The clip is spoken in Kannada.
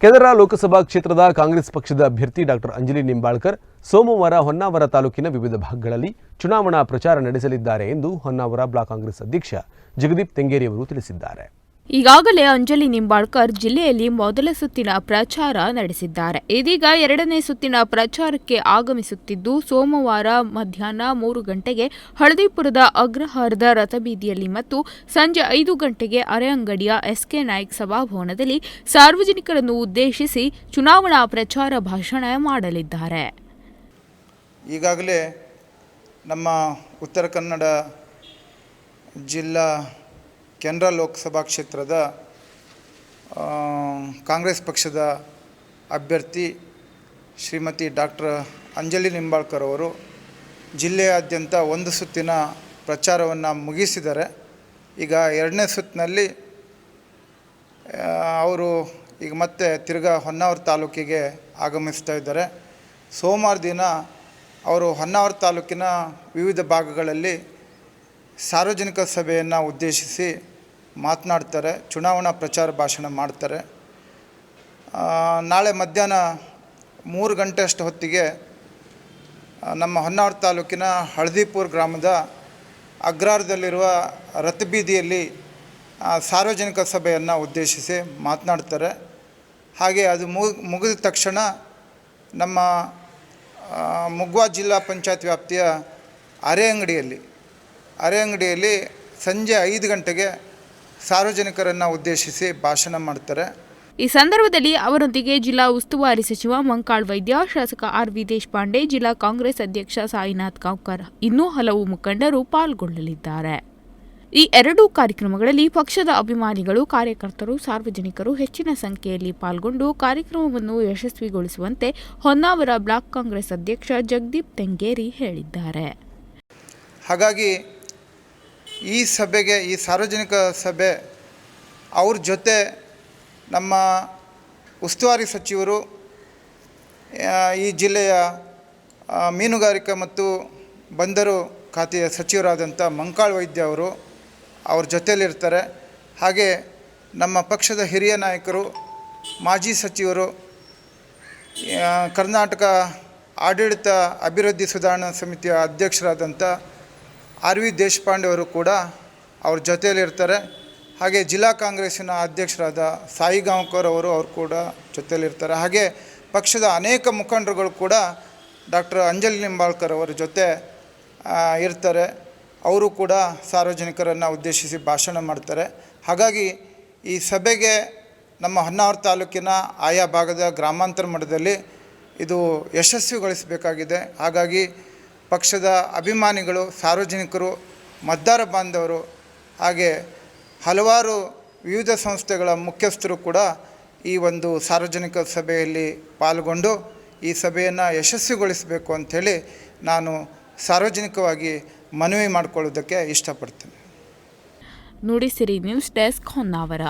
ಕೆನರಾ ಲೋಕಸಭಾ ಕ್ಷೇತ್ರದ ಕಾಂಗ್ರೆಸ್ ಪಕ್ಷದ ಅಭ್ಯರ್ಥಿ ಡಾಕ್ಟರ್ ಅಂಜಲಿ ನಿಂಬಾಳ್ಕರ್ ಸೋಮವಾರ ಹೊನ್ನಾವರ ತಾಲೂಕಿನ ವಿವಿಧ ಭಾಗಗಳಲ್ಲಿ ಚುನಾವಣಾ ಪ್ರಚಾರ ನಡೆಸಲಿದ್ದಾರೆ ಎಂದು ಹೊನ್ನಾವರ ಬ್ಲಾಕ್ ಕಾಂಗ್ರೆಸ್ ಅಧ್ಯಕ್ಷ ಜಗದೀಪ್ ತೆಂಗೇರಿ ಅವರು ತಿಳಿಸಿದ್ದಾರೆ. ಈಗಾಗಲೇ ಅಂಜಲಿ ನಿಂಬಾಳ್ಕರ್ ಜಿಲ್ಲೆಯಲ್ಲಿ ಮೊದಲ ಸುತ್ತಿನ ಪ್ರಚಾರ ನಡೆಸಿದ್ದಾರೆ. ಇದೀಗ ಎರಡನೇ ಸುತ್ತಿನ ಪ್ರಚಾರಕ್ಕೆ ಆಗಮಿಸುತ್ತಿದ್ದು, ಸೋಮವಾರ ಮಧ್ಯಾಹ್ನ 3 ಗಂಟೆಗೆ ಹಳದಿಪುರದ ಅಗ್ರಹಾರದ ರಥಬೀದಿಯಲ್ಲಿ ಮತ್ತು ಸಂಜೆ 5 ಗಂಟೆಗೆ ಅರೆಅಂಗಡಿಯ ಎಸ್ಕೆ ನಾಯ್ಕ್ ಸಭಾಭವನದಲ್ಲಿ ಸಾರ್ವಜನಿಕರನ್ನು ಉದ್ದೇಶಿಸಿ ಚುನಾವಣಾ ಪ್ರಚಾರ ಭಾಷಣ ಮಾಡಲಿದ್ದಾರೆ. ಈಗಾಗಲೇ ನಮ್ಮ ಉತ್ತರ ಕನ್ನಡ ಜಿಲ್ಲಾ ಕೆನರಾ ಲೋಕಸಭಾ ಕ್ಷೇತ್ರದ ಕಾಂಗ್ರೆಸ್ ಪಕ್ಷದ ಅಭ್ಯರ್ಥಿ ಶ್ರೀಮತಿ ಡಾಕ್ಟರ್ ಅಂಜಲಿ ನಿಂಬಾಳ್ಕರ್ ಅವರು ಜಿಲ್ಲೆಯಾದ್ಯಂತ ಒಂದು ಸುತ್ತಿನ ಪ್ರಚಾರವನ್ನು ಮುಗಿಸಿದ್ದಾರೆ. ಈಗ ಎರಡನೇ ಸುತ್ತಿನಲ್ಲಿ ಅವರು ಈಗ ಮತ್ತೆ ತಿರ್ಗಾ ಹೊನ್ನಾವರ ತಾಲೂಕಿಗೆ ಆಗಮಿಸ್ತಾ ಇದ್ದಾರೆ. ಸೋಮವಾರ ದಿನ ಅವರು ಹೊನ್ನಾವರ ತಾಲೂಕಿನ ವಿವಿಧ ಭಾಗಗಳಲ್ಲಿ ಸಾರ್ವಜನಿಕ ಸಭೆಯನ್ನು ಉದ್ದೇಶಿಸಿ ಮಾತನಾಡ್ತಾರೆ, ಚುನಾವಣಾ ಪ್ರಚಾರ ಭಾಷಣ ಮಾಡ್ತಾರೆ. ನಾಳೆ ಮಧ್ಯಾಹ್ನ 3 ಗಂಟೆ ಅಷ್ಟು ಹೊತ್ತಿಗೆ ನಮ್ಮ ಹೊನ್ನಾವರ ತಾಲೂಕಿನ ಹಳದಿಪುರ ಗ್ರಾಮದ ಅಗ್ರಹಾರದಲ್ಲಿರುವ ರಥಬೀದಿಯಲ್ಲಿ ಸಾರ್ವಜನಿಕ ಸಭೆಯನ್ನು ಉದ್ದೇಶಿಸಿ ಮಾತನಾಡ್ತಾರೆ. ಹಾಗೆ ಅದು ಮುಗಿದ ತಕ್ಷಣ ನಮ್ಮ ಮುಗ್ವಾ ಜಿಲ್ಲಾ ಪಂಚಾಯತ್ ವ್ಯಾಪ್ತಿಯ ಅರೆಅಂಗಡಿಯಲ್ಲಿ ಸಂಜೆ 5 ಗಂಟೆಗೆ ಸಾರ್ವಜನಿಕರನ್ನು ಉದ್ದೇಶಿಸಿ ಭಾಷಣ ಮಾಡ್ತಾರೆ. ಈ ಸಂದರ್ಭದಲ್ಲಿ ಅವರೊಂದಿಗೆ ಜಿಲ್ಲಾ ಉಸ್ತುವಾರಿ ಸಚಿವ ಮಂಕಾಳ್ ವೈದ್ಯ, ಶಾಸಕ ಆರ್.ವಿ. ದೇಶಪಾಂಡೆ, ಜಿಲ್ಲಾ ಕಾಂಗ್ರೆಸ್ ಅಧ್ಯಕ್ಷ ಸಾಯಿನಾಥ್ ಕಾವ್ಕರ್ ಇನ್ನೂ ಹಲವು ಮುಖಂಡರು ಪಾಲ್ಗೊಳ್ಳಲಿದ್ದಾರೆ. ಈ ಎರಡೂ ಕಾರ್ಯಕ್ರಮಗಳಲ್ಲಿ ಪಕ್ಷದ ಅಭಿಮಾನಿಗಳು, ಕಾರ್ಯಕರ್ತರು, ಸಾರ್ವಜನಿಕರು ಹೆಚ್ಚಿನ ಸಂಖ್ಯೆಯಲ್ಲಿ ಪಾಲ್ಗೊಂಡು ಕಾರ್ಯಕ್ರಮವನ್ನು ಯಶಸ್ವಿಗೊಳಿಸುವಂತೆ ಹೊನ್ನಾವರ ಬ್ಲಾಕ್ ಕಾಂಗ್ರೆಸ್ ಅಧ್ಯಕ್ಷ ಜಗದೀಪ್ ತೆಂಗೇರಿ ಹೇಳಿದ್ದಾರೆ. ಹಾಗಾಗಿ ಈ ಸಭೆಗೆ, ಈ ಸಾರ್ವಜನಿಕ ಸಭೆ ಅವ್ರ ಜೊತೆ ನಮ್ಮ ಉಸ್ತುವಾರಿ ಸಚಿವರು, ಈ ಜಿಲ್ಲೆಯ ಮೀನುಗಾರಿಕೆ ಮತ್ತು ಬಂದರು ಖಾತೆಯ ಸಚಿವರಾದಂಥ ಮಂಕಾಳ್ ವೈದ್ಯ ಅವರು ಅವ್ರ ಜೊತೆಯಲ್ಲಿರ್ತಾರೆ. ಹಾಗೆ ನಮ್ಮ ಪಕ್ಷದ ಹಿರಿಯ ನಾಯಕರು, ಮಾಜಿ ಸಚಿವರು, ಕರ್ನಾಟಕ ಆಡಳಿತ ಅಭಿವೃದ್ಧಿ ಸುಧಾರಣಾ ಸಮಿತಿಯ ಅಧ್ಯಕ್ಷರಾದಂಥ ಆರ್.ವಿ. ದೇಶಪಾಂಡೆ ಅವರು ಕೂಡ ಅವ್ರ ಜೊತೆಯಲ್ಲಿರ್ತಾರೆ. ಹಾಗೆ ಜಿಲ್ಲಾ ಕಾಂಗ್ರೆಸ್ಸಿನ ಅಧ್ಯಕ್ಷರಾದ ಸಾಯಿ ಗಾಂವ್ಕರ್ ಅವರು ಕೂಡ ಜೊತೆಯಲ್ಲಿರ್ತಾರೆ. ಹಾಗೆ ಪಕ್ಷದ ಅನೇಕ ಮುಖಂಡರುಗಳು ಕೂಡ ಡಾಕ್ಟರ್ ಅಂಜಲಿ ನಿಂಬಾಳ್ಕರ್ ಅವರ ಜೊತೆ ಇರ್ತಾರೆ. ಅವರು ಕೂಡ ಸಾರ್ವಜನಿಕರನ್ನು ಉದ್ದೇಶಿಸಿ ಭಾಷಣ ಮಾಡ್ತಾರೆ. ಹಾಗಾಗಿ ಈ ಸಭೆಗೆ ನಮ್ಮ ಹೊನ್ನಾವರ ತಾಲೂಕಿನ ಆಯಾ ಭಾಗದ ಗ್ರಾಮಾಂತರ ಮಟ್ಟದಲ್ಲಿ ಇದು ಯಶಸ್ವಿಗೊಳಿಸಬೇಕಾಗಿದೆ. ಹಾಗಾಗಿ ಪಕ್ಷದ ಅಭಿಮಾನಿಗಳು, ಸಾರ್ವಜನಿಕರು, ಮತದಾರ ಬಾಂಧವರು, ಹಾಗೆ ಹಲವಾರು ವಿವಿಧ ಸಂಸ್ಥೆಗಳ ಮುಖ್ಯಸ್ಥರು ಕೂಡ ಈ ಒಂದು ಸಾರ್ವಜನಿಕ ಸಭೆಯಲ್ಲಿ ಪಾಲ್ಗೊಂಡು ಈ ಸಭೆಯನ್ನು ಯಶಸ್ವಿಗೊಳಿಸಬೇಕು ಅಂಥೇಳಿ ನಾನು ಸಾರ್ವಜನಿಕವಾಗಿ ಮನವಿ ಮಾಡಿಕೊಳ್ಳೋದಕ್ಕೆ ಇಷ್ಟಪಡ್ತೀನಿ. Nudisiri news desk Honnavar.